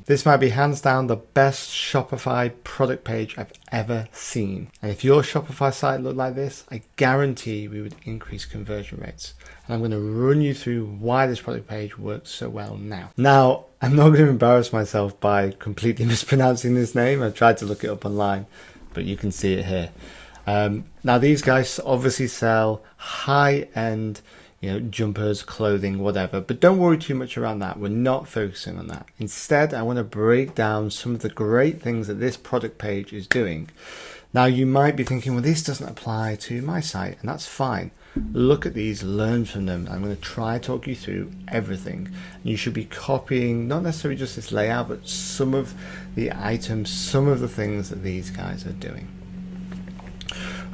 This might be hands down the best Shopify product page I've ever seen. And if your Shopify site looked like this, I guarantee we would increase conversion rates. And I'm going to run you through why this product page works so well now. Now, I'm not going to embarrass myself by completely mispronouncing this name. I've tried to look it up online, but you can see it here. Now, these guys obviously sell high-end jumpers, clothing, whatever, but don't worry too much around that. We're not focusing on that. Instead, I want to break down some of the great things that this product page is doing. Now, you might be thinking, well, this doesn't apply to my site, and that's fine. Look at these, learn from them. I'm going to try to talk you through everything. You should be copying, not necessarily just this layout, but some of the items, some of the things that these guys are doing.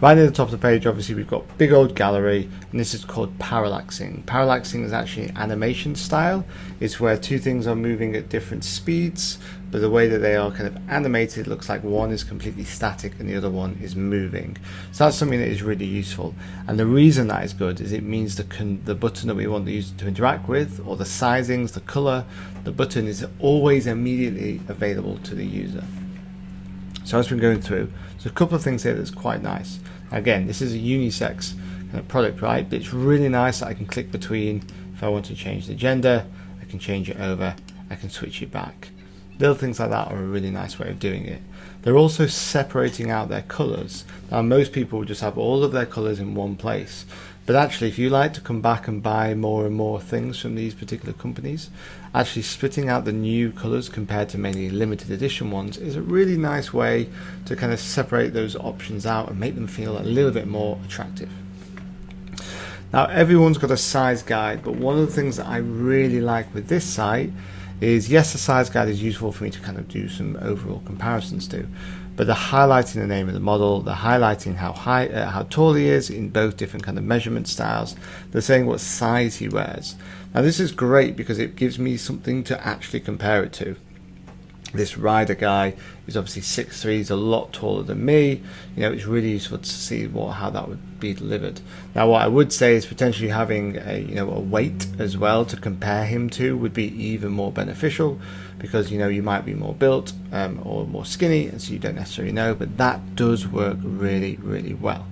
Right at the top of the page, obviously, we've got big old gallery, and this is called parallaxing. Parallaxing is actually animation style. It's where two things are moving at different speeds, but the way that they are kind of animated looks like one is completely static and the other one is moving. So that's something that is really useful. And the reason that is good is it means the button that we want the user to interact with, or the sizings, the color, the button is always immediately available to the user. So as we're going through, there's a couple of things here that's quite nice. Again, this is a unisex kind of product, right? But it's really nice that I can click between. If I want to change the gender, I can change it over, I can switch it back. Little things like that are a really nice way of doing it. They're also separating out their colors. Now, most people just have all of their colors in one place. But actually, if you like to come back and buy more and more things from these particular companies, actually splitting out the new colors compared to many limited edition ones is a really nice way to kind of separate those options out and make them feel a little bit more attractive. Now, everyone's got a size guide, but one of the things that I really like with this site is, yes, the size guide is useful for me to kind of do some overall comparisons to, but they're highlighting the name of the model, they're highlighting how tall he is in both different kind of measurement styles, they're saying what size he wears. Now, this is great because it gives me something to actually compare it to. This rider guy is obviously 6'3", he's a lot taller than me. It's really useful to see how that would be delivered. Now, what I would say is potentially having a weight as well to compare him to would be even more beneficial, because you might be more built or more skinny, and so you don't necessarily know, but that does work really, really well.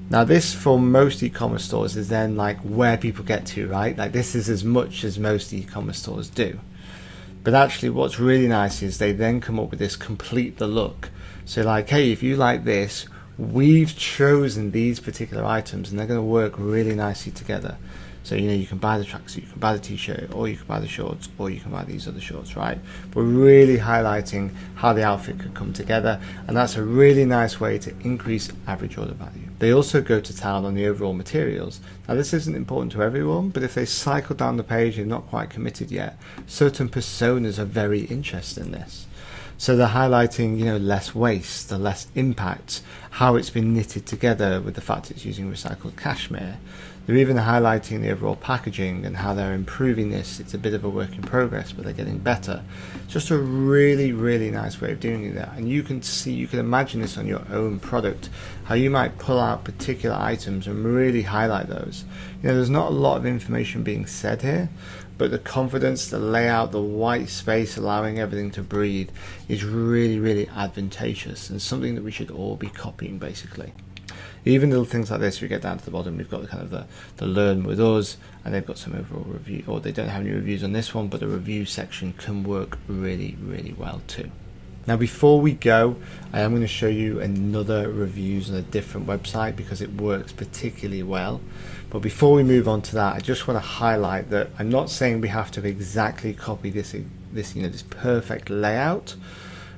Now, this for most e-commerce stores is then like where people get to, right? Like, this is as much as most e-commerce stores do. But actually, what's really nice is they then come up with this complete the look. So like, hey, if you like this, we've chosen these particular items and they're going to work really nicely together. So, you can buy the tracksuit, you can buy the t-shirt, or you can buy the shorts, or you can buy these other shorts, right? We're really highlighting how the outfit could come together, and that's a really nice way to increase average order value. They also go to town on the overall materials. Now, this isn't important to everyone, but if they cycle down the page and not quite committed yet, certain personas are very interested in this. So they're highlighting, less waste, the less impact, how it's been knitted together with the fact it's using recycled cashmere. They're even highlighting the overall packaging and how they're improving this. It's a bit of a work in progress, but they're getting better. Just a really, really nice way of doing that. And you can imagine this on your own product, how you might pull out particular items and really highlight those. There's not a lot of information being said here, but the confidence, the layout, the white space allowing everything to breathe is really, really advantageous, and something that we should all be copying, basically. Even little things like this, we get down to the bottom, we've got the kind of the learn with us, and they've got some overall review, or they don't have any reviews on this one, but the review section can work really, really well too. Now, before we go, I am going to show you another reviews on a different website because it works particularly well. But before we move on to that, I just want to highlight that I'm not saying we have to exactly copy this perfect layout,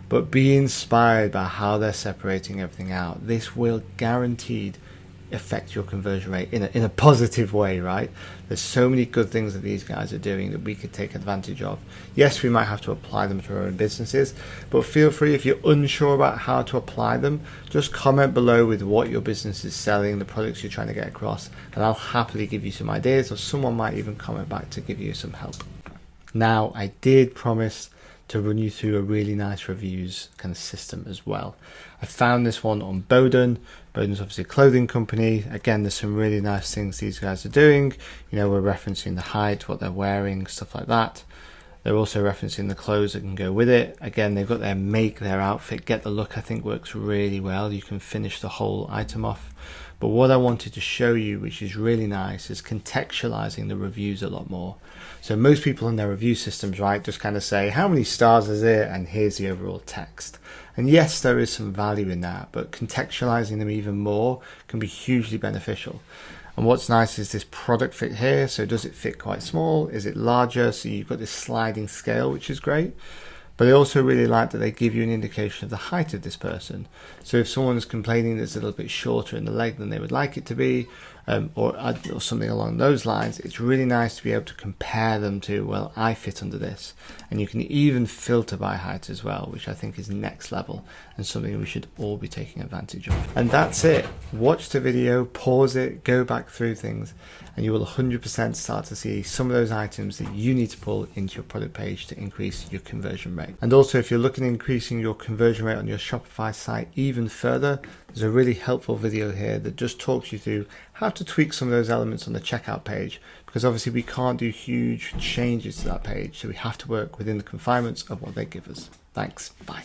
but be inspired by how they're separating everything out. This will guaranteed affect your conversion rate in a positive way, right? There's so many good things that these guys are doing that we could take advantage of. Yes, we might have to apply them to our own businesses, but feel free, if you're unsure about how to apply them, just comment below with what your business is selling, the products you're trying to get across, and I'll happily give you some ideas, or someone might even comment back to give you some help. Now, I did promise to run you through a really nice reviews kind of system as well. I found this one on Boden. Boden's obviously a clothing company. Again, there's some really nice things these guys are doing. We're referencing the height, what they're wearing, stuff like that. They're also referencing the clothes that can go with it. Again, they've got their make, their outfit, get the look, I think works really well. You can finish the whole item off. But what I wanted to show you, which is really nice, is contextualizing the reviews a lot more. So most people in their review systems, right, just kind of say, how many stars is it? And here's the overall text. And yes, there is some value in that, but contextualizing them even more can be hugely beneficial. And what's nice is this product fit here. So does it fit quite small? Is it larger? So you've got this sliding scale, which is great. But I also really like that they give you an indication of the height of this person. So if someone's complaining that it's a little bit shorter in the leg than they would like it to be, or something along those lines, it's really nice to be able to compare them to, well, I fit under this. And you can even filter by height as well, which I think is next level and something we should all be taking advantage of. And that's it. Watch the video, pause it, go back through things, and you will 100% start to see some of those items that you need to pull into your product page to increase your conversion rate. And also, if you're looking at increasing your conversion rate on your Shopify site even further, there's a really helpful video here that just talks you through how to tweak some of those elements on the checkout page, because obviously we can't do huge changes to that page, so we have to work within the confinements of what they give us. Thanks. Bye.